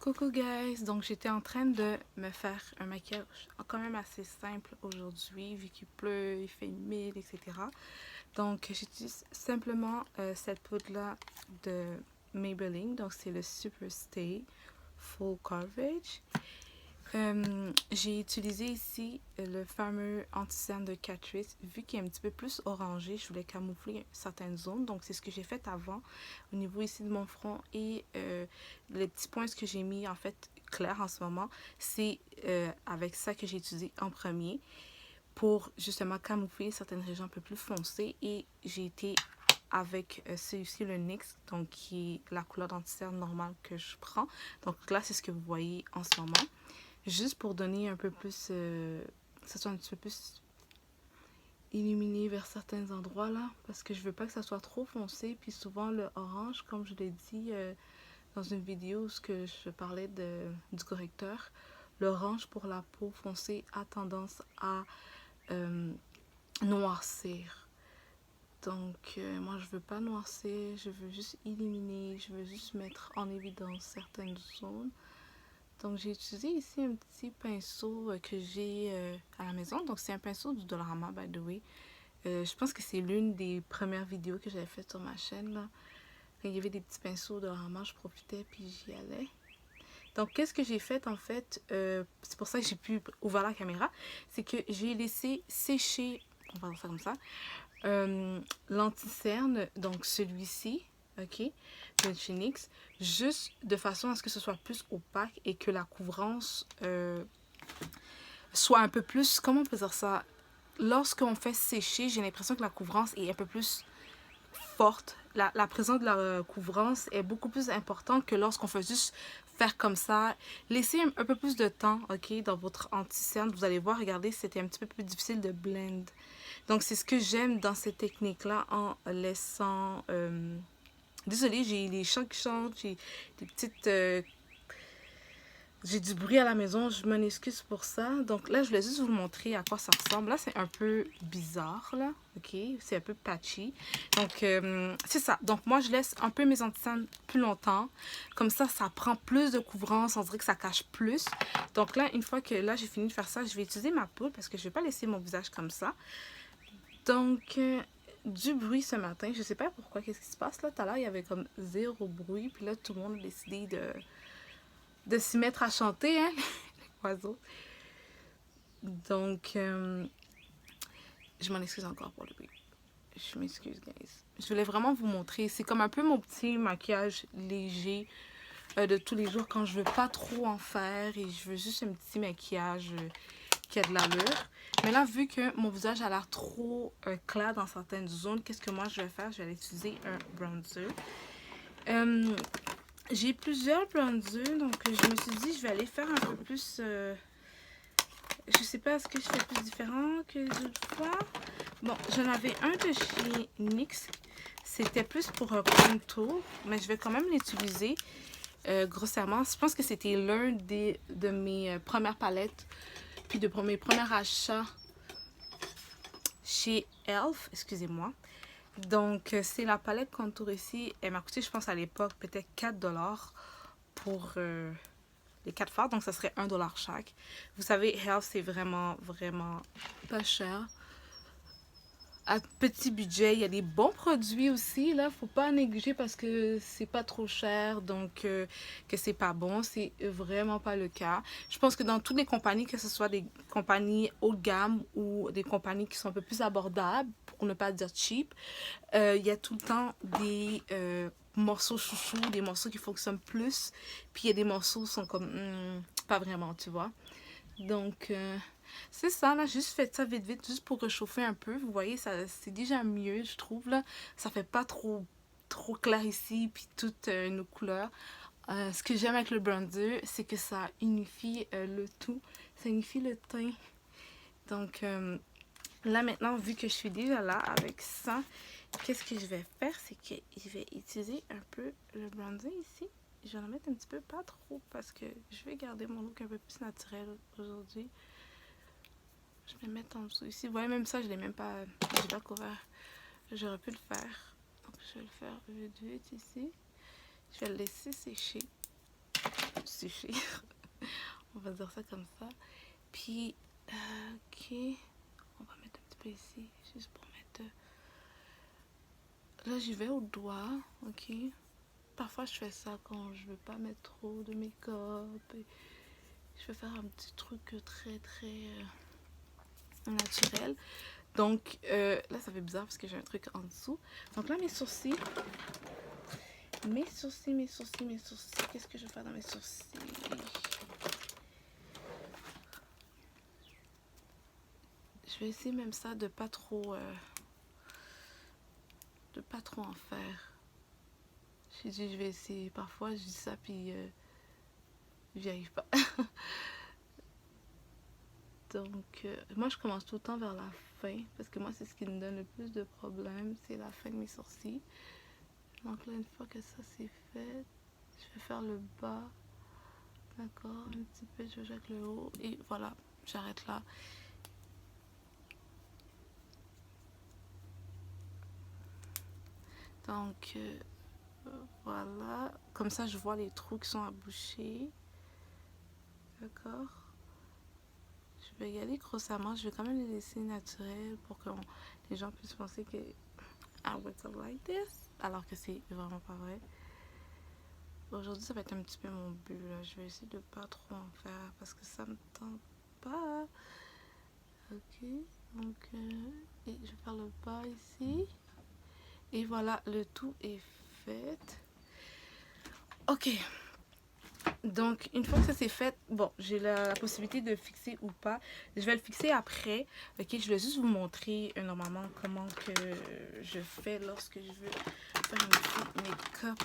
Coucou guys, donc j'étais en train de me faire un maquillage quand même assez simple aujourd'hui vu qu'il pleut, il fait humide, etc. Donc j'utilise simplement cette poudre là de Maybelline, donc c'est le Super Stay Full Coverage. J'ai utilisé ici le fameux anti-cerne de Catrice. Vu qu'il est un petit peu plus orangé, je voulais camoufler certaines zones. Donc c'est ce que j'ai fait avant au niveau ici de mon front. Et les petits points que j'ai mis en fait clairs en ce moment, c'est avec ça que j'ai utilisé en premier pour justement camoufler certaines régions un peu plus foncées. Et j'ai été avec celui-ci, le NYX, donc qui est la couleur d'anti-cerne normale que je prends. Donc là, c'est ce que vous voyez en ce moment. Juste pour donner un peu plus, ça soit un petit peu plus illuminé vers certains endroits là, parce que je veux pas que ça soit trop foncé. Puis souvent le orange, comme je l'ai dit dans une vidéo où je parlais du correcteur, l'orange pour la peau foncée a tendance à noircir. Donc moi je veux pas noircir, je veux juste illuminer, je veux juste mettre en évidence certaines zones. Donc j'ai utilisé ici un petit pinceau que j'ai à la maison. Donc c'est un pinceau du Dollarama by the way. Je pense que c'est l'une des premières vidéos que j'avais faites sur ma chaîne là. Quand il y avait des petits pinceaux Dollarama, je profitais puis j'y allais. Donc qu'est-ce que j'ai fait en fait, c'est pour ça que j'ai pu ouvrir la caméra, c'est que j'ai laissé sécher, on va dire ça comme ça, l'anti-cerne, donc celui-ci, ok, de chez NYX, juste de façon à ce que ce soit plus opaque et que la couvrance soit un peu plus, comment on peut dire ça, lorsqu'on fait sécher, j'ai l'impression que la couvrance est un peu plus forte. La présence de la couvrance est beaucoup plus importante que lorsqu'on fait juste faire comme ça. Laissez un peu plus de temps, ok, dans votre anti-cerne. Vous allez voir, regardez, c'était un petit peu plus difficile de blend. Donc, c'est ce que j'aime dans cette technique-là en laissant... Désolée, j'ai les chats qui chantent, j'ai des petites... j'ai du bruit à la maison, je m'en excuse pour ça. Donc là, je voulais juste vous montrer à quoi ça ressemble. Là, c'est un peu bizarre, là, ok? C'est un peu patchy. Donc, c'est ça. Donc, moi, je laisse un peu mes anti-cernes plus longtemps. Comme ça prend plus de couvrance. On dirait que ça cache plus. Donc là, une fois que là, j'ai fini de faire ça, je vais utiliser ma poudre parce que je ne vais pas laisser mon visage comme ça. Donc, du bruit ce matin. Je sais pas pourquoi, qu'est-ce qui se passe là. Tout à l'heure, il y avait comme zéro bruit. Puis là, tout le monde a décidé de s'y mettre à chanter, hein, les oiseaux. Donc, je m'en excuse encore pour le bruit. Je m'excuse, guys. Je voulais vraiment vous montrer. C'est comme un peu mon petit maquillage léger de tous les jours quand je veux pas trop en faire et je veux juste un petit maquillage qui a de l'allure. Mais là, vu que mon visage a l'air trop clair dans certaines zones, qu'est-ce que moi je vais faire? Je vais utiliser un bronzer. J'ai plusieurs bronzers, donc je me suis dit je vais aller faire un peu plus... je sais pas, est-ce que je fais plus différent que les autres fois? Bon, j'en avais un de chez NYX. C'était plus pour un contour, mais je vais quand même l'utiliser grossièrement. Je pense que c'était l'un de mes premières palettes, puis de mes premiers achats chez Elf, excusez-moi. Donc, c'est la palette contour ici. Elle m'a coûté, je pense, à l'époque, peut-être 4 $ pour les 4 fards. Donc, ça serait 1 $ chaque. Vous savez, Elf, c'est vraiment, vraiment pas cher. À petit budget, il y a des bons produits aussi, là, faut pas négliger parce que c'est pas trop cher, donc que c'est pas bon, c'est vraiment pas le cas. Je pense que dans toutes les compagnies, que ce soit des compagnies haut de gamme ou des compagnies qui sont un peu plus abordables, pour ne pas dire cheap, il y a tout le temps des morceaux chouchous, des morceaux qui fonctionnent plus, puis il y a des morceaux qui sont comme pas vraiment, tu vois. Donc, c'est ça, là, juste fait ça vite vite, juste pour réchauffer un peu. Vous voyez, ça c'est déjà mieux, je trouve, là. Ça fait pas trop clair ici, puis toutes nos couleurs. Ce que j'aime avec le bronzer, c'est que ça unifie le tout. Ça unifie le teint. Donc, là, maintenant, vu que je suis déjà là avec ça, qu'est-ce que je vais faire? C'est que je vais utiliser un peu le bronzer ici. Je vais en mettre un petit peu, pas trop, parce que je vais garder mon look un peu plus naturel aujourd'hui. Je vais le mettre en dessous ici. Vous voyez, même ça, je l'ai même pas... J'ai pas couvert. J'aurais pu le faire. Donc, je vais le faire vite vite ici. Je vais le laisser sécher. suffire. On va dire ça comme ça. Puis, ok. On va mettre un petit peu ici, juste pour mettre... Là, j'y vais au doigt, ok. Parfois, je fais ça quand je veux pas mettre trop de make-up. Je vais faire un petit truc très, très naturel. Donc, là, ça fait bizarre parce que j'ai un truc en dessous. Donc là, mes sourcils. Mes sourcils. Qu'est-ce que je vais faire dans mes sourcils? Je vais essayer même ça de pas trop en faire. J'ai dit je vais essayer. Parfois, je dis ça puis j'y arrive pas. Donc, moi, je commence tout le temps vers la fin parce que moi, c'est ce qui me donne le plus de problèmes, c'est la fin de mes sourcils. Donc là, une fois que ça c'est fait, je vais faire le bas. D'accord, un petit peu, je jette le haut et voilà, j'arrête là. Donc, voilà, comme ça, je vois les trous qui sont à boucher. D'accord. Je vais y aller grossièrement, je vais quand même les laisser naturels pour que les gens puissent penser que I wake up like this, alors que c'est vraiment pas vrai. Aujourd'hui, ça va être un petit peu mon but, là. Je vais essayer de pas trop en faire parce que ça me tente pas. Ok, donc, et je vais faire le bas ici. Et voilà, le tout est fait. Ok. Donc, une fois que ça c'est fait, bon, j'ai la possibilité de fixer ou pas. Je vais le fixer après. Ok, je vais juste vous montrer normalement comment que je fais lorsque je veux faire un petit make-up.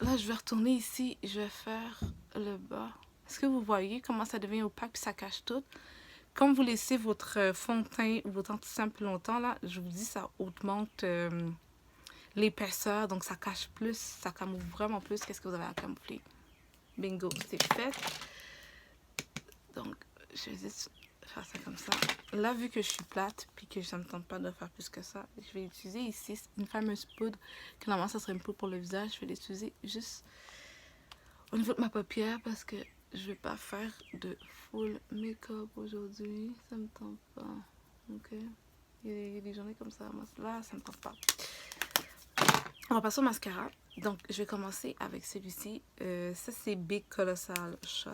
Là, je vais retourner ici. Je vais faire le bas. Est-ce que vous voyez comment ça devient opaque puis ça cache tout? Comme vous laissez votre fond de teint ou votre anti-cerne plus longtemps, là, je vous dis, ça augmente l'épaisseur, donc ça cache plus, ça camoufle vraiment plus qu'est-ce que vous avez à camoufler. Bingo, c'est fait. Donc, je vais juste faire ça comme ça. Là, vu que je suis plate, puis que ça ne me tente pas de faire plus que ça, je vais utiliser ici une fameuse poudre, que normalement, ça serait une poudre pour le visage. Je vais l'utiliser juste au niveau de ma paupière, parce que je vais pas faire de full make-up aujourd'hui. Ça me tente pas. Ok? Il y a des journées comme ça. Moi, là, ça me tente pas. On va passer au mascara. Donc, je vais commencer avec celui-ci. Ça, c'est Big Colossal Shot.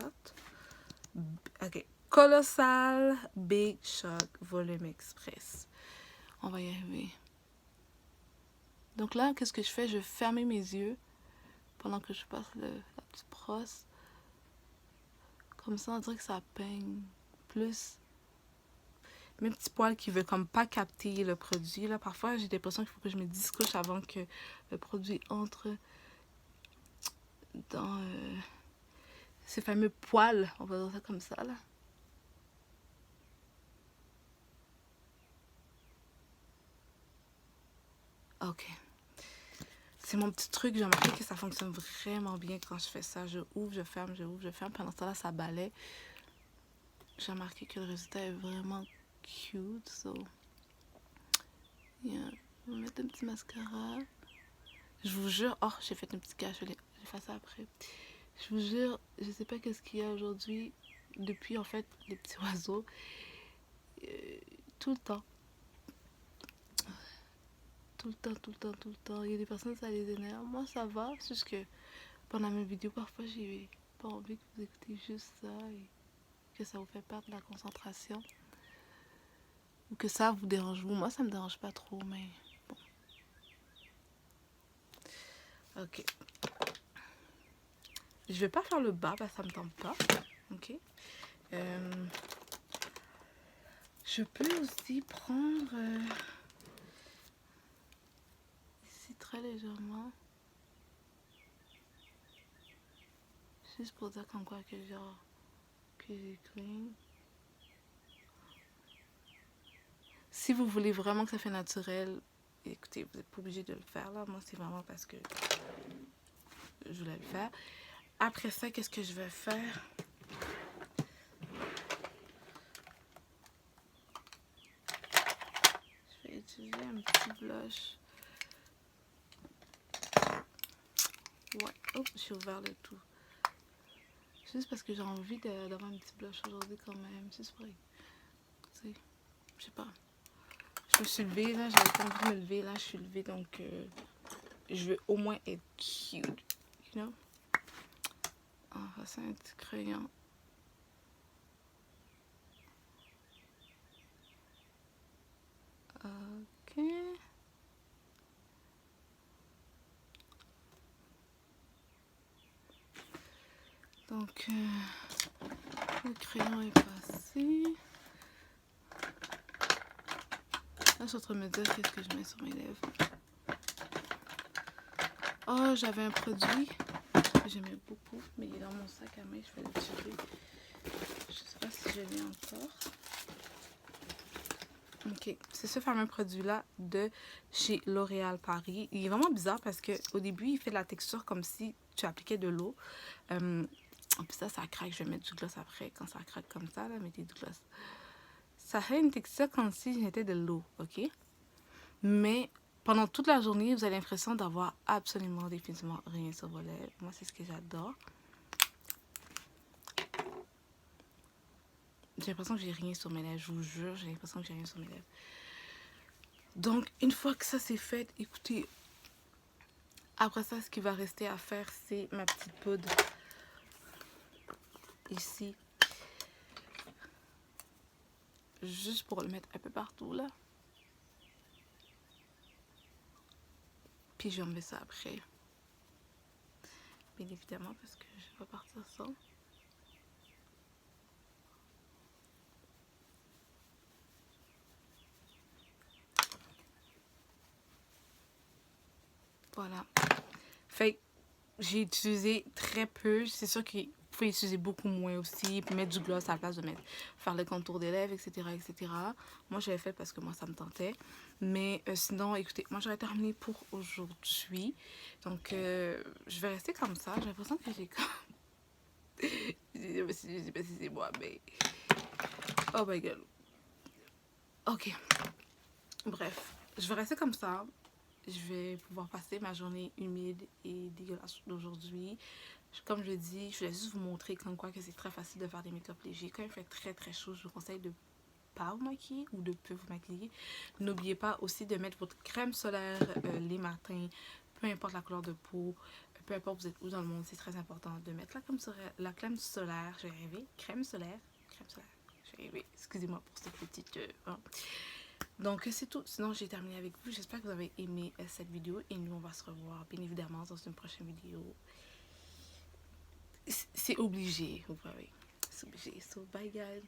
Ok. Colossal Big Shot Volume Express. On va y arriver. Donc là, qu'est-ce que je fais? Je vais fermer mes yeux pendant que je passe la petite brosse. Comme ça, on dirait que ça peigne plus. Mes petits poils qui veulent comme pas capter le produit. Là, parfois, j'ai l'impression qu'il faut que je me discouche avant que le produit entre dans ces fameux poils. On va dire ça comme ça, là. Ok. C'est mon petit truc. J'ai remarqué que ça fonctionne vraiment bien quand je fais ça. Je ouvre, je ferme, je ouvre, je ferme. Pendant ce temps-là, ça balaie. J'ai remarqué que le résultat est vraiment cute. So, yeah. Je vais mettre un petit mascara. Je vous jure... Oh, j'ai fait un petit cache. Je vais faire ça après. Je vous jure, je sais pas qu'est-ce qu'il y a aujourd'hui. Depuis, en fait, les petits oiseaux. Tout le temps. Tout le temps. Il y a des personnes, ça les énerve. Moi, ça va. C'est juste que pendant mes vidéos, parfois, j'ai pas envie que vous écoutez juste ça et que ça vous fait perdre la concentration. Ou que ça vous dérange. Moi, ça me dérange pas trop, mais bon. Ok. Je vais pas faire le bas parce que ça me tente pas. Ok. Je peux aussi prendre ici très légèrement. Juste pour dire comme quoi que genre que j'ai clean. Si vous voulez vraiment que ça fait naturel, écoutez, vous n'êtes pas obligé de le faire là. Moi, c'est vraiment parce que je voulais le faire. Après ça, qu'est-ce que je vais faire? Je vais utiliser un petit blush. Ouais, oups. j'ai ouvert le tout. Juste parce que j'ai envie d'avoir un petit blush aujourd'hui quand même. C'est vrai. Tu sais, je sais pas. Je me suis levée là, j'avais pas envie de me lever là, je suis levée donc je veux au moins être cute. You know? Ah, ça c'est un petit crayon. Ok. Donc, le crayon est passé. Là, je suis en train de me dire qu'est-ce que je mets sur mes lèvres. Oh, j'avais un produit que j'aimais beaucoup, mais il est dans mon sac à main, je vais le tirer. Je sais pas si je l'ai encore. Ok, c'est ce fameux produit-là de chez L'Oréal Paris. Il est vraiment bizarre parce qu'au début, il fait de la texture comme si tu appliquais de l'eau. Puis ça craque. Je vais mettre du gloss après. Quand ça craque comme ça, là, mettez du gloss. Ça fait une texture comme si j'étais de l'eau, ok? Mais pendant toute la journée, vous avez l'impression d'avoir absolument, définitivement rien sur vos lèvres. Moi, c'est ce que j'adore. J'ai l'impression que j'ai rien sur mes lèvres. Je vous jure, j'ai l'impression que j'ai rien sur mes lèvres. Donc, une fois que ça c'est fait, écoutez, après ça, ce qui va rester à faire, c'est ma petite poudre ici. Juste pour le mettre un peu partout, là. Puis, je vais enlever ça après. Bien évidemment, parce que je vais partir sans. Voilà. Fait j'ai utilisé très peu. C'est sûr qu'il faut utiliser beaucoup moins aussi. Puis mettre du gloss à la place de faire le contour des lèvres, etc. etc. Moi, je l'ai fait parce que moi, ça me tentait. Mais sinon, écoutez, moi, j'aurais terminé pour aujourd'hui. Donc, je vais rester comme ça. J'ai l'impression que j'ai comme... je sais pas si c'est moi, mais... Oh my god. Ok. Bref, je vais rester comme ça. Je vais pouvoir passer ma journée humide et dégueulasse d'aujourd'hui. Comme je dis, je voulais juste vous montrer comme quoi que c'est très facile de faire des make-up légers. Quand il fait très très chaud, je vous conseille de pas vous maquiller ou de peu vous maquiller. N'oubliez pas aussi de mettre votre crème solaire les matins, peu importe la couleur de peau, peu importe vous êtes où dans le monde, c'est très important de mettre la crème solaire, je vais arriver, crème solaire, je vais arriver, excusez-moi pour cette petite... Donc c'est tout, sinon j'ai terminé avec vous, j'espère que vous avez aimé cette vidéo et nous on va se revoir bien évidemment dans une prochaine vidéo. C'est obligé, vous voyez, c'est obligé, so bye guys.